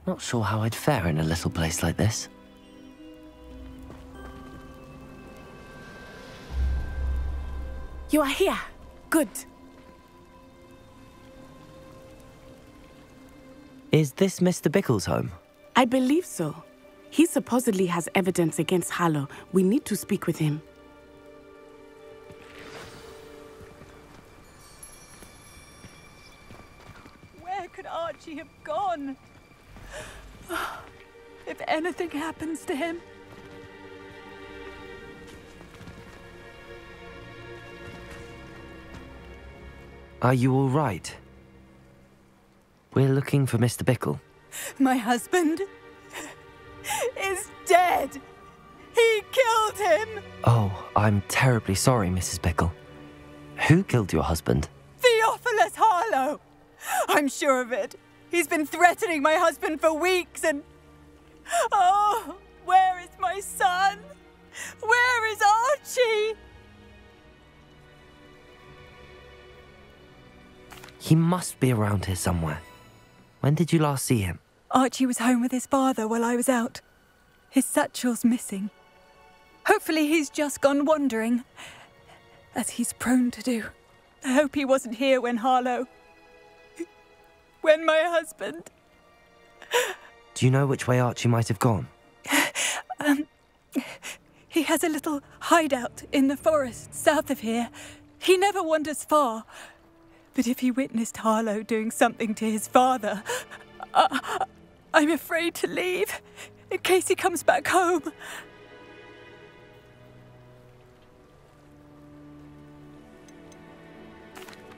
Not sure how I'd fare in a little place like this. You are here. Good. Is this Mr. Bickle's home? I believe so. He supposedly has evidence against Harlow. We need to speak with him. Where could Archie have gone? If anything happens to him... Are you all right? We're looking for Mr. Bickle. My husband is dead. He killed him. Oh, I'm terribly sorry, Mrs. Bickle. Who killed your husband? Theophilus Harlow. I'm sure of it. He's been threatening my husband for weeks and... Oh, where is my son? Where is Archie? He must be around here somewhere. When did you last see him? Archie was home with his father while I was out. His satchel's missing. Hopefully he's just gone wandering, as he's prone to do. I hope he wasn't here when when my husband... Do you know which way Archie might have gone? He has a little hideout in the forest south of here. He never wanders far. But if he witnessed Harlow doing something to his father, I'm afraid to leave, in case he comes back home.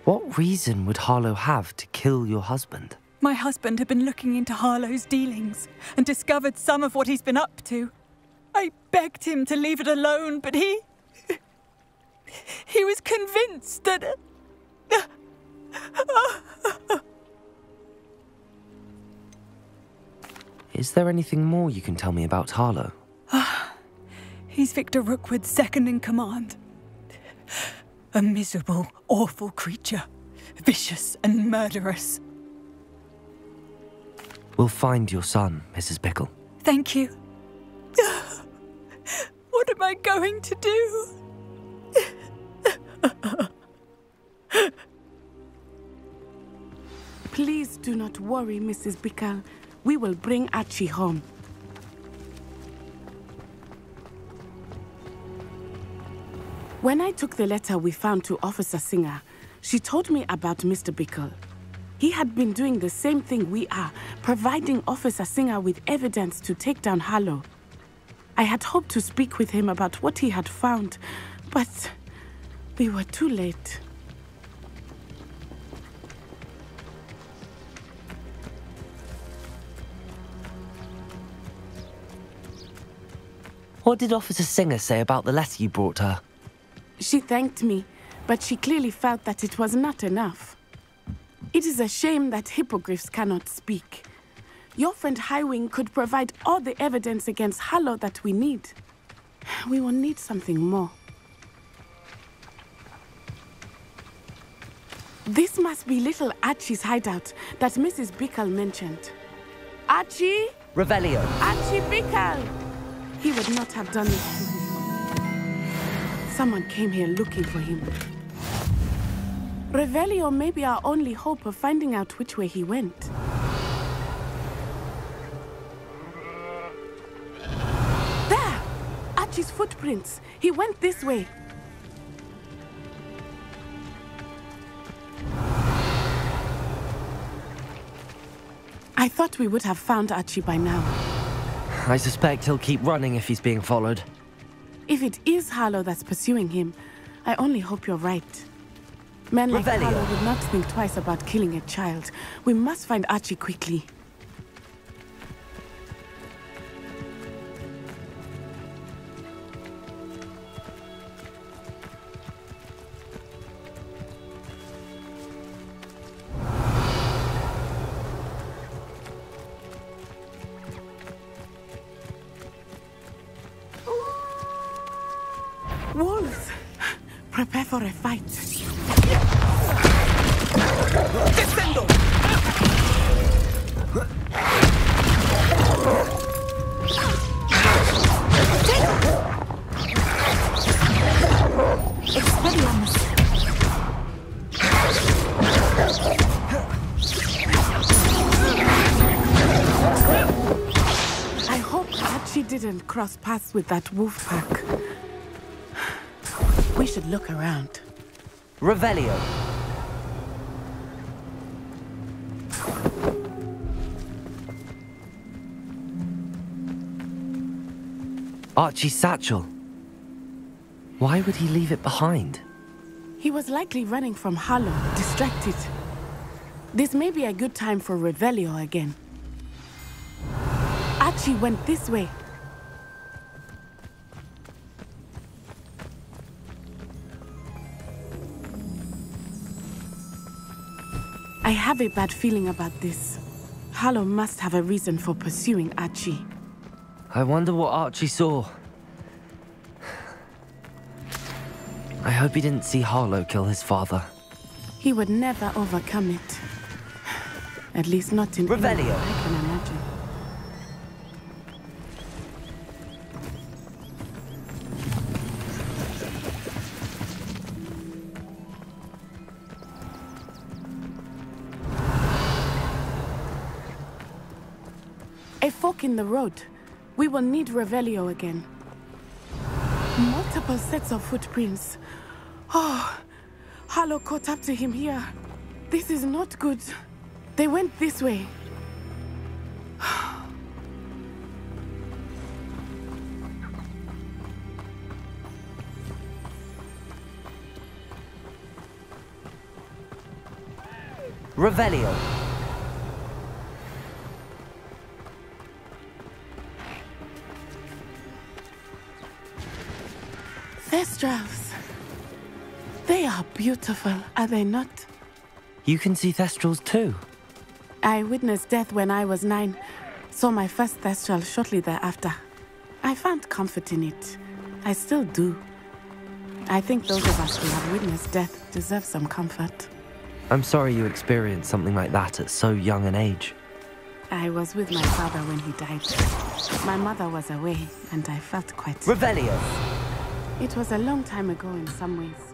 What reason would Harlow have to kill your husband? My husband had been looking into Harlow's dealings and discovered some of what he's been up to. I begged him to leave it alone, but he was convinced that... Is there anything more you can tell me about Harlow? He's Victor Rookwood's second in command. A miserable, awful creature. Vicious and murderous. We'll find your son, Mrs. Bickle. Thank you. What am I going to do? Please do not worry, Mrs. Bickle. We will bring Archie home. When I took the letter we found to Officer Singer, she told me about Mr. Bickle. He had been doing the same thing we are, providing Officer Singer with evidence to take down Harlow. I had hoped to speak with him about what he had found, but we were too late. What did Officer Singer say about the letter you brought her? She thanked me, but she clearly felt that it was not enough. It is a shame that hippogriffs cannot speak. Your friend Highwing could provide all the evidence against Harlow that we need. We will need something more. This must be little Archie's hideout that Mrs. Bickle mentioned. Archie? Revelio. Archie Bickle! He would not have done this to his own. Someone came here looking for him. Revelio may be our only hope of finding out which way he went. There! Archie's footprints. He went this way. I thought we would have found Archie by now. I suspect he'll keep running if he's being followed. If it is Harlow that's pursuing him, I only hope you're right. Men like Revelio. Harlow would not think twice about killing a child. We must find Archie quickly. Wolves! Prepare for a fight. Descendo! Expelliarmus. I hope Archie didn't cross paths with that wolf pack. We should look around. Revelio. Archie's satchel. Why would he leave it behind? He was likely running from Harlow, distracted. This may be a good time for Revelio again. Archie went this way. I have a bad feeling about this. Harlow must have a reason for pursuing Archie. I wonder what Archie saw. I hope he didn't see Harlow kill his father. He would never overcome it. At least not in Revelio. England, I can imagine. A fork in the road. We will need Revelio again. Multiple sets of footprints. Oh, Harlow caught up to him here. This is not good. They went this way. Revelio. Thestrals. They are beautiful, are they not? You can see Thestrals too. I witnessed death when I was 9. Saw my first Thestral shortly thereafter. I found comfort in it. I still do. I think those of us who have witnessed death deserve some comfort. I'm sorry you experienced something like that at so young an age. I was with my father when he died. My mother was away, and I felt quite... Revelio. It was a long time ago in some ways.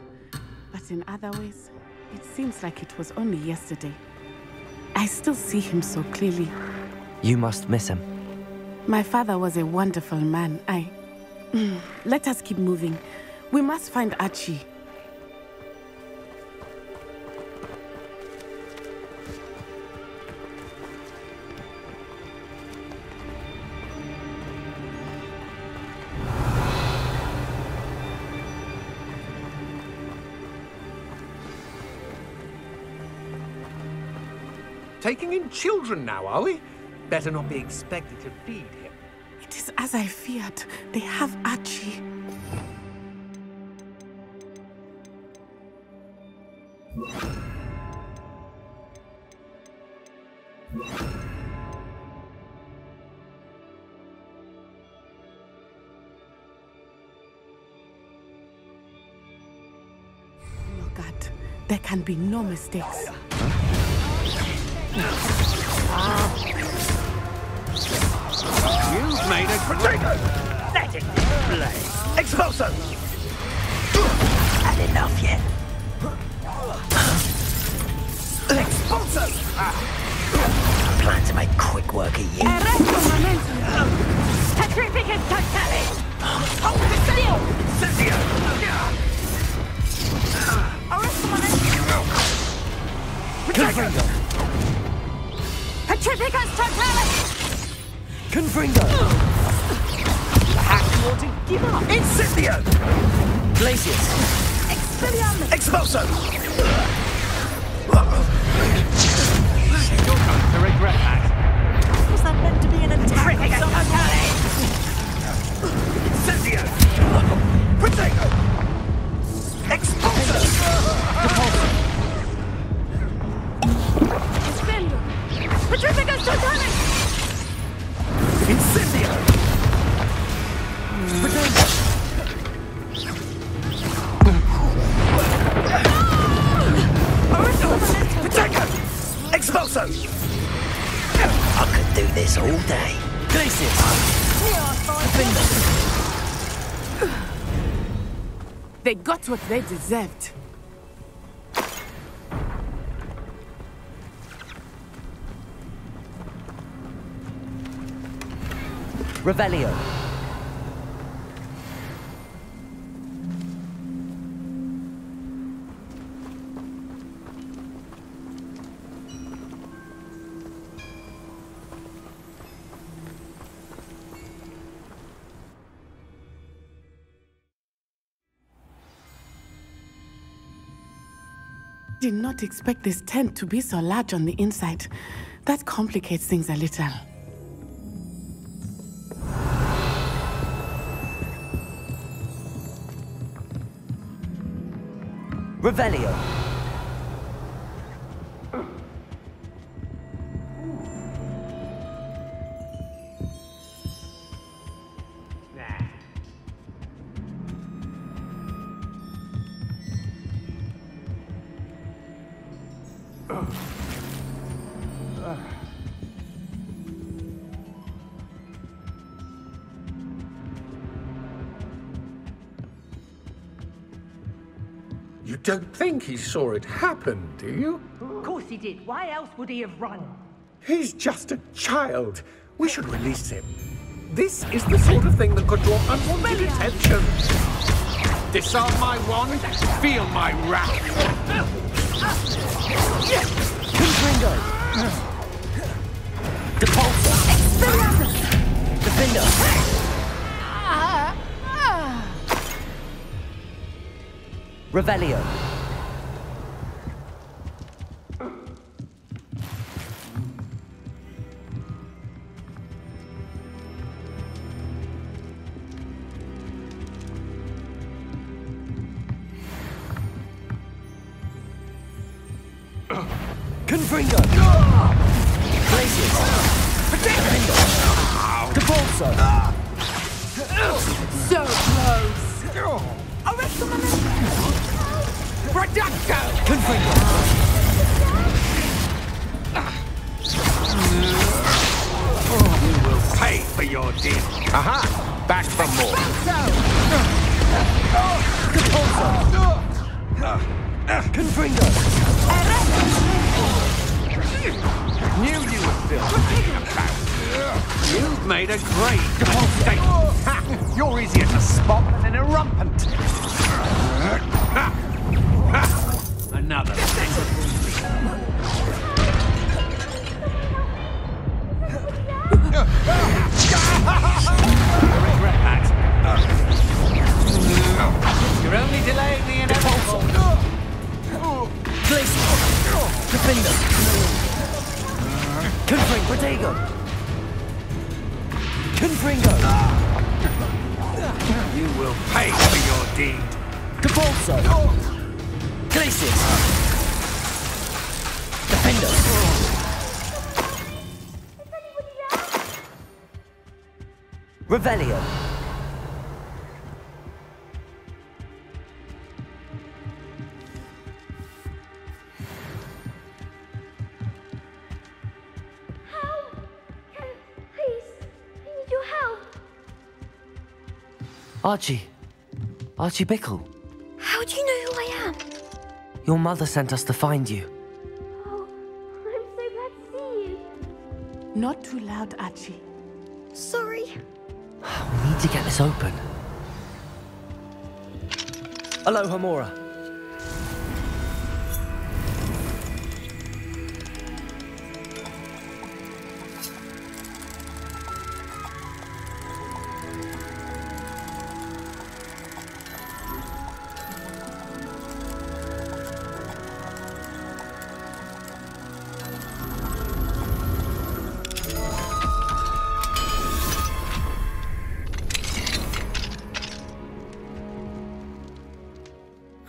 But in other ways, it seems like it was only yesterday. I still see him so clearly. You must miss him. My father was a wonderful man. Let us keep moving. We must find Archie. Taking in children now, are we? Better not be expected to feed him. It is as I feared. They have Archie. Oh God, there can be no mistakes. You've made a potato! Let it play. Expulso! Had enough yet? Expulso! I plan to make quick work of you. Petrificus totalis! Oh, Incendio! Incendio! Potato! Petrificus totalis! Confringo! Perhaps you want to give up. Incendio! Glacius! Expelliarmus! Expulso! You're going to regret that. Was that meant to be an attack? Petrificus totalis! Incendio! Potato! Expulso! Expello! Petrificus totalis! Incendio! Potato! Expulso! I could do this all day. Glacius! They got what they deserved. Revelio. Did not expect this tent to be so large on the inside. That complicates things a little. Revelio. You don't think he saw it happen, do you? Of course he did. Why else would he have run? He's just a child. We should release him. This is the sort of thing that could draw unwanted attention. Disarm my wand, feel my wrath. Confringo. Depulsor. Defender. Revelio. Confringo. Glacius. Defender. Depulsor. So close! Arrest the Reducto! Confringo. You will pay for your deed. Aha! Back for more. Confringo. Knew you would feel about. You've made a great mistake. Ha! You're easier to spot than an irrumpent. Another thing. Regret that. You're only delaying the inevitable. Glacius. Defender. Confringo. Protego. Confringo. You will pay for your deed. Depulsor. Glacius. Defender. Revelio. Archie. Archie Bickle. How do you know who I am? Your mother sent us to find you. Oh, I'm so glad to see you. Not too loud, Archie. Sorry. We need to get this open. Aloha, Mora.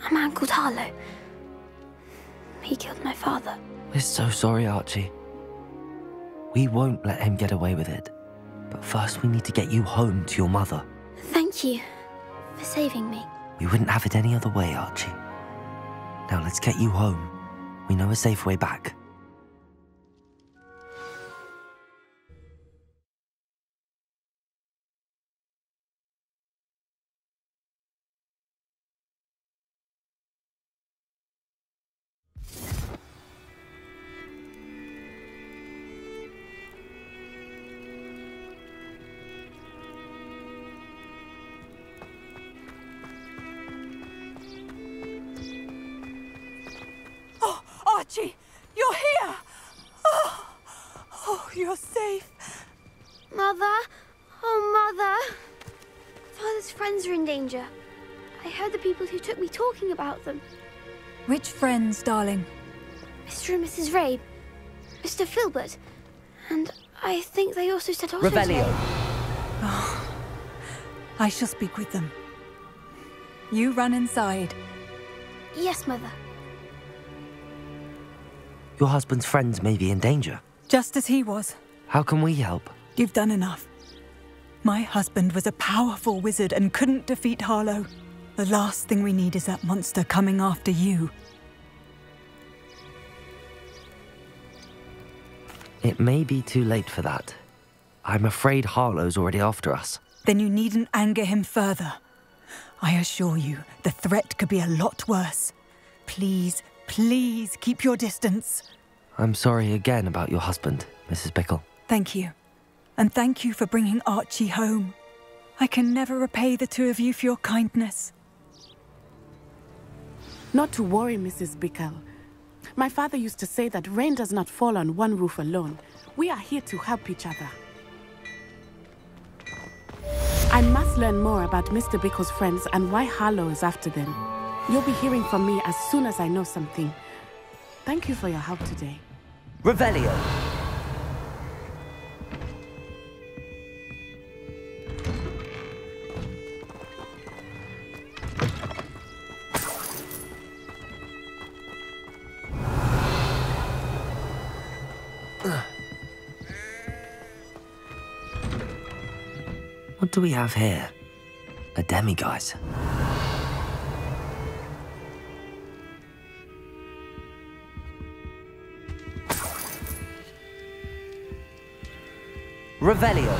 A man called Harlow. He killed my father. We're so sorry, Archie. We won't let him get away with it. But first we need to get you home to your mother. Thank you for saving me. We wouldn't have it any other way, Archie. Now let's get you home. We know a safe way back. Archie, you're here! Oh, you're safe. Mother? Oh, Mother! Father's friends are in danger. I heard the people who took me talking about them. Which friends, darling? Mr. and Mrs. Rabe, Mr. Filbert, and I think they also said Otto's Revelio. name. Oh, I shall speak with them. You run inside. Yes, Mother. Your husband's friends may be in danger. Just as he was. How can we help? You've done enough. My husband was a powerful wizard and couldn't defeat Harlow. The last thing we need is that monster coming after you. It may be too late for that. I'm afraid Harlow's already after us. Then you needn't anger him further. I assure you, the threat could be a lot worse. Please, please keep your distance. I'm sorry again about your husband, Mrs. Bickle. Thank you. And thank you for bringing Archie home. I can never repay the two of you for your kindness. Not to worry, Mrs. Bickle. My father used to say that rain does not fall on one roof alone. We are here to help each other. I must learn more about Mr. Bickle's friends and why Harlow is after them. You'll be hearing from me as soon as I know something. Thank you for your help today. Revelio. What do we have here? A demiguise. Revelio.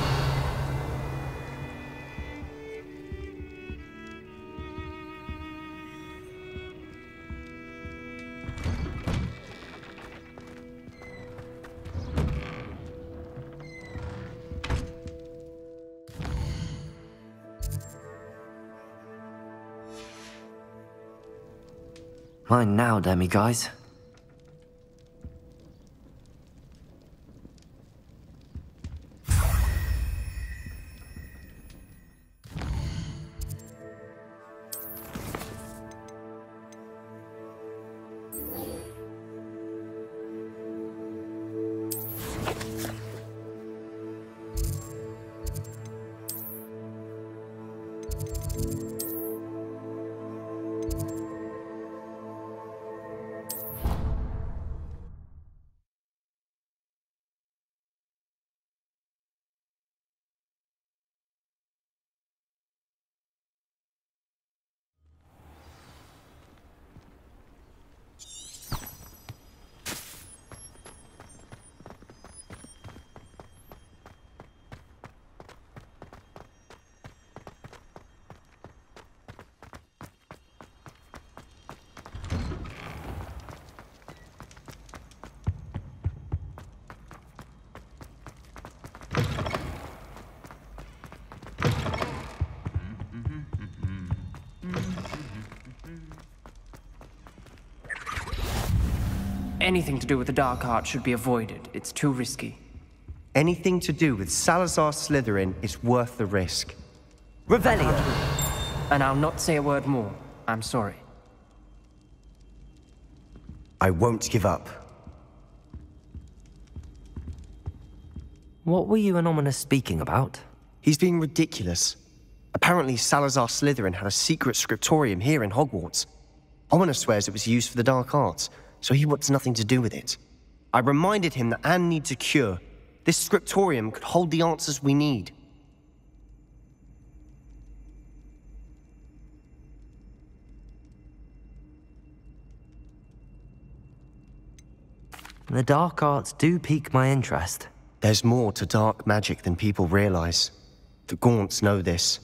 Mine now, demiguise. Anything to do with the dark art should be avoided. It's too risky. Anything to do with Salazar Slytherin is worth the risk. Revelio. And I'll not say a word more. I'm sorry. I won't give up. What were you and Ominous speaking about? He's being ridiculous. Apparently Salazar Slytherin had a secret scriptorium here in Hogwarts. Ominous swears it was used for the dark arts, so he wants nothing to do with it. I reminded him that Anne needs a cure. This scriptorium could hold the answers we need. The dark arts do pique my interest. There's more to dark magic than people realize. The Gaunts know this.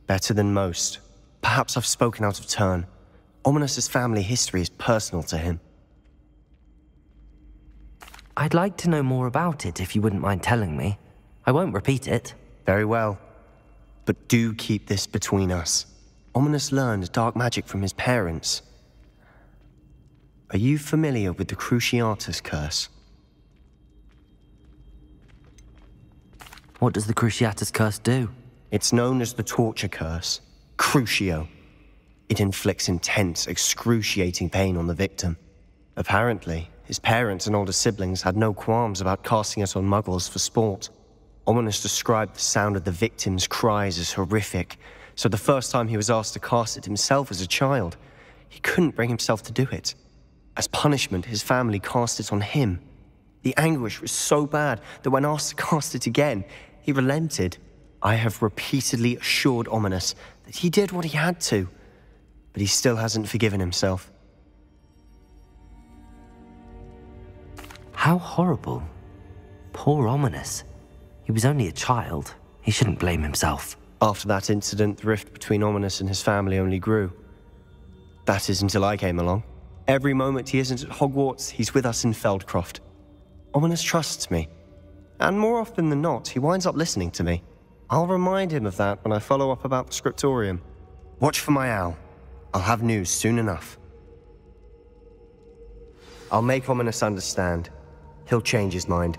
Better than most. Perhaps I've spoken out of turn. Ominous's family history is personal to him. I'd like to know more about it if you wouldn't mind telling me. I won't repeat it. Very well. But do keep this between us. Ominous learned dark magic from his parents. Are you familiar with the Cruciatus curse? What does the Cruciatus curse do? It's known as the torture curse, Crucio. It inflicts intense, excruciating pain on the victim. Apparently, his parents and older siblings had no qualms about casting it on muggles for sport. Ominous described the sound of the victim's cries as horrific, so the first time he was asked to cast it himself as a child, he couldn't bring himself to do it. As punishment, his family cast it on him. The anguish was so bad that when asked to cast it again, he relented. I have repeatedly assured Ominous that he did what he had to, but he still hasn't forgiven himself. How horrible. Poor Ominous. He was only a child. He shouldn't blame himself. After that incident, the rift between Ominous and his family only grew. That is until I came along. Every moment he isn't at Hogwarts, he's with us in Feldcroft. Ominous trusts me. And more often than not, he winds up listening to me. I'll remind him of that when I follow up about the scriptorium. Watch for my owl. I'll have news soon enough. I'll make Ominous understand. He'll change his mind.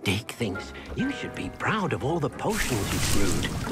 Dick thinks you should be proud of all the potions you've brewed.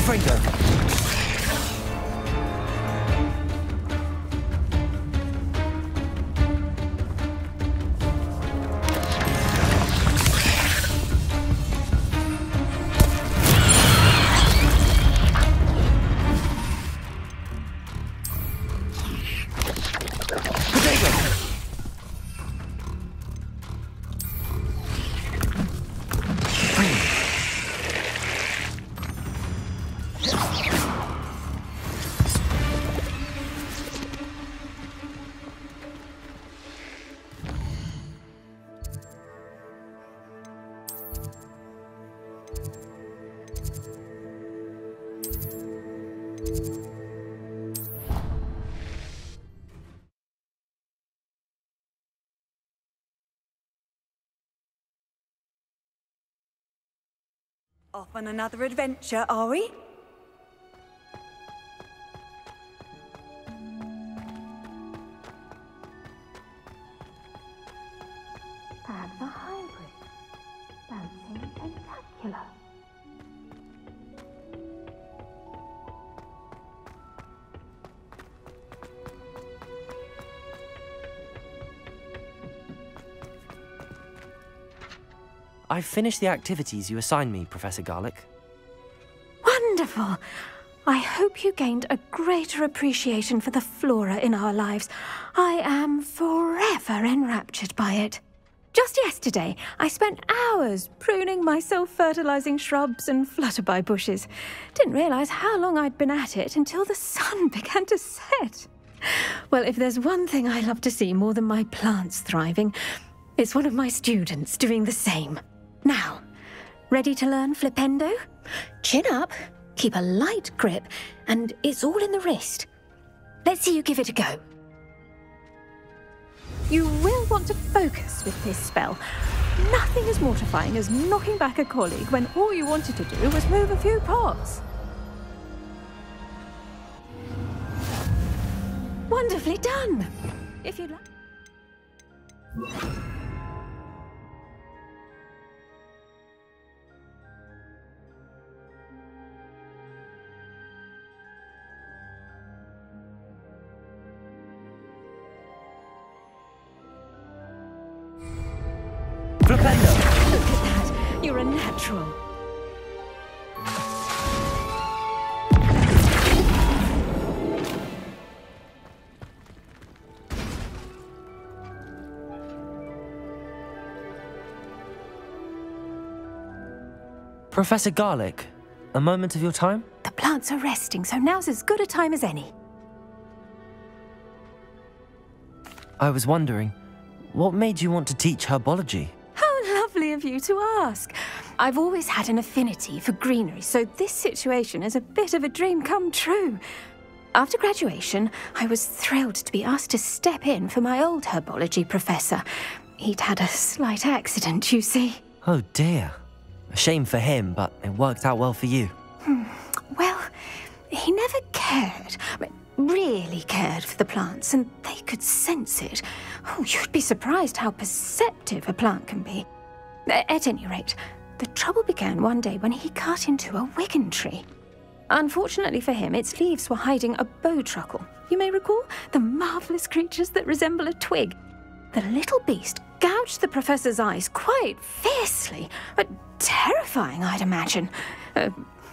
Finger. Off on another adventure, are we? Perhaps a hybrid. Bouncing tentacular. I've finished the activities you assigned me, Professor Garlick. Wonderful! I hope you gained a greater appreciation for the flora in our lives. I am forever enraptured by it. Just yesterday, I spent hours pruning my self-fertilizing shrubs and flutterby bushes. Didn't realize how long I'd been at it until the sun began to set. Well, if there's one thing I love to see more than my plants thriving, it's one of my students doing the same. Now, ready to learn flipendo? Chin up, keep a light grip, and it's all in the wrist. Let's see you give it a go. You will want to focus with this spell. Nothing as mortifying as knocking back a colleague when all you wanted to do was move a few pots. Wonderfully done! If you'd like... Flipendo! Look at that! You're a natural. Professor Garlick, a moment of your time? The plants are resting, so now's as good a time as any. I was wondering, what made you want to teach herbology? How lovely of you to ask. I've always had an affinity for greenery, so this situation is a bit of a dream come true. After graduation, I was thrilled to be asked to step in for my old herbology professor. He'd had a slight accident, you see. Oh dear. A shame for him, but it worked out well for you. Well, he never cared, really cared for the plants, and they could sense it. Oh, you'd be surprised how perceptive a plant can be. At any rate, the trouble began one day when he cut into a wigan tree. Unfortunately for him, its leaves were hiding a bowtruckle. You may recall the marvellous creatures that resemble a twig. The little beast gouged the professor's eyes quite fiercely, but terrifying, I'd imagine.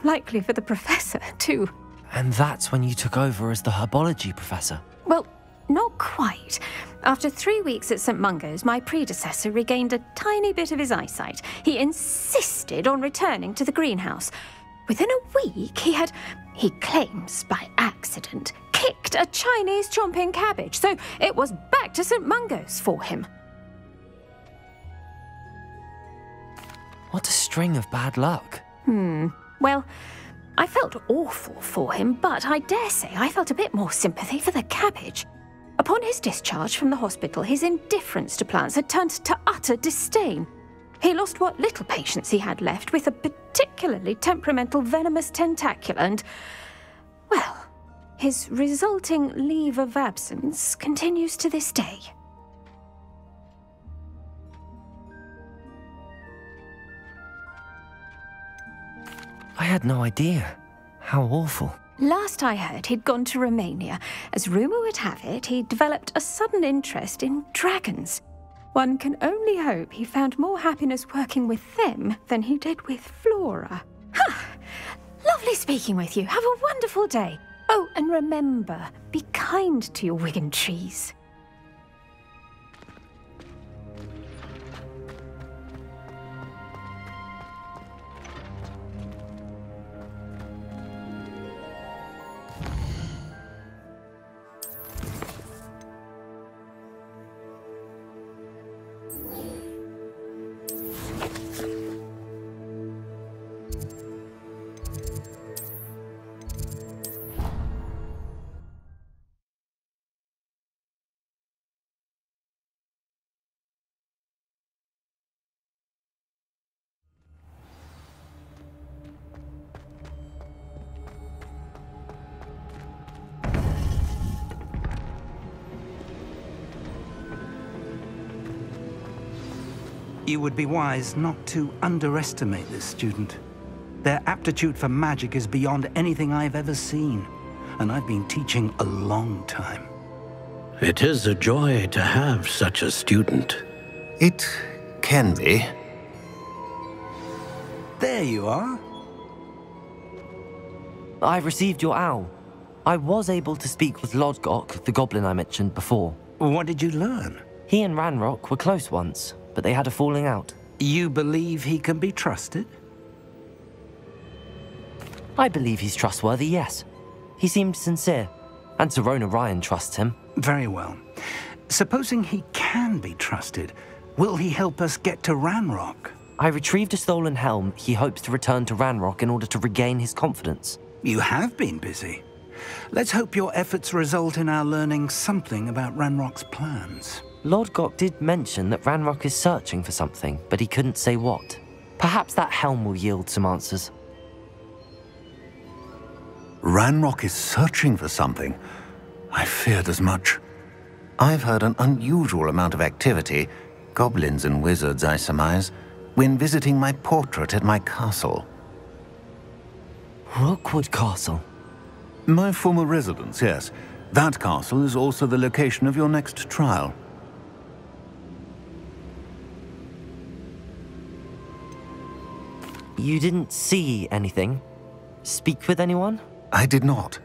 Likely for the professor, too. And that's when you took over as the herbology professor? Well, not quite. After 3 weeks at St. Mungo's, my predecessor regained a tiny bit of his eyesight. He insisted on returning to the greenhouse. Within a week, he claims by accident, kicked a Chinese chomping cabbage, so it was back to St. Mungo's for him. What a string of bad luck. Well, I felt awful for him, but I dare say I felt a bit more sympathy for the cabbage. Upon his discharge from the hospital, his indifference to plants had turned to utter disdain. He lost what little patience he had left with a particularly temperamental venomous tentacula and, well, his resulting leave of absence continues to this day. I had no idea. How awful. Last I heard, he'd gone to Romania. As rumour would have it, he developed a sudden interest in dragons. One can only hope he found more happiness working with them than he did with Flora. Ha! Lovely speaking with you. Have a wonderful day. Oh, and remember, be kind to your wigan trees. You would be wise not to underestimate this student. Their aptitude for magic is beyond anything I've ever seen, and I've been teaching a long time. It is a joy to have such a student. It can be. There you are. I received your owl. I was able to speak with Lodgok, the goblin I mentioned before. What did you learn? He and Ranrock were close once, but they had a falling out. You believe he can be trusted? I believe he's trustworthy, yes. He seemed sincere, and Serona Ryan trusts him. Very well. Supposing he can be trusted, will he help us get to Ranrock? I retrieved a stolen helm he hopes to return to Ranrock in order to regain his confidence. You have been busy. Let's hope your efforts result in our learning something about Ranrock's plans. Lodgok did mention that Ranrock is searching for something, but he couldn't say what. Perhaps that helm will yield some answers. Ranrock is searching for something. I feared as much. I've heard an unusual amount of activity, goblins and wizards, I surmise, when visiting my portrait at my castle. Rookwood Castle? My former residence, yes. That castle is also the location of your next trial. You didn't see anything? Speak with anyone? I did not.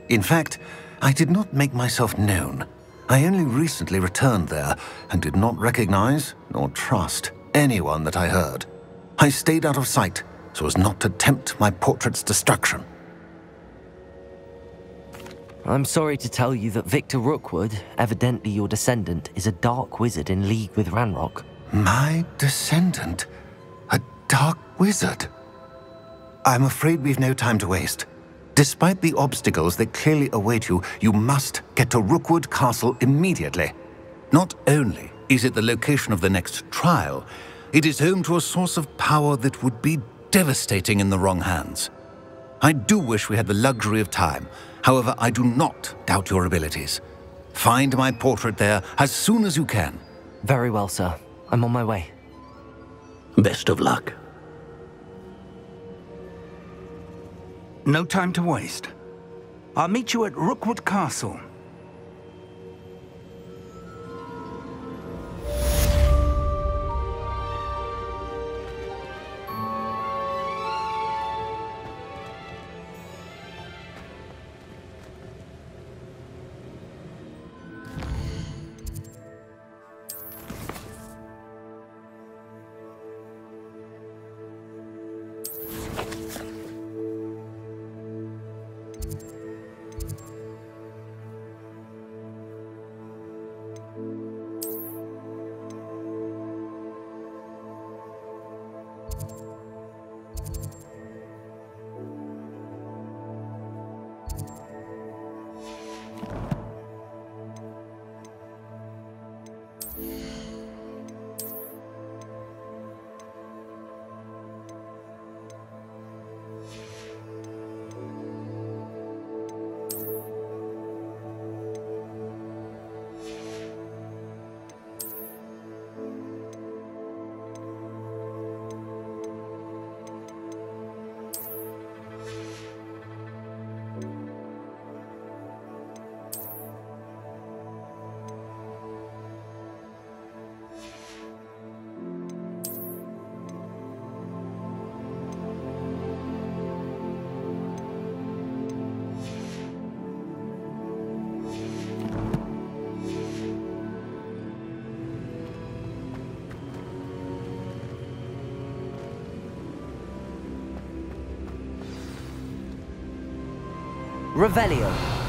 In fact, I did not make myself known. I only recently returned there and did not recognize nor trust anyone that I heard. I stayed out of sight so as not to tempt my portrait's destruction. I'm sorry to tell you that Victor Rookwood, evidently your descendant, is a dark wizard in league with Ranrock. My descendant? A dark wizard? I'm afraid we've no time to waste. Despite the obstacles that clearly await you, you must get to Rookwood Castle immediately. Not only is it the location of the next trial, it is home to a source of power that would be devastating in the wrong hands. I do wish we had the luxury of time. However, I do not doubt your abilities. Find my portrait there as soon as you can. Very well, sir. I'm on my way. Best of luck. No time to waste. I'll meet you at Rookwood Castle. Revelio.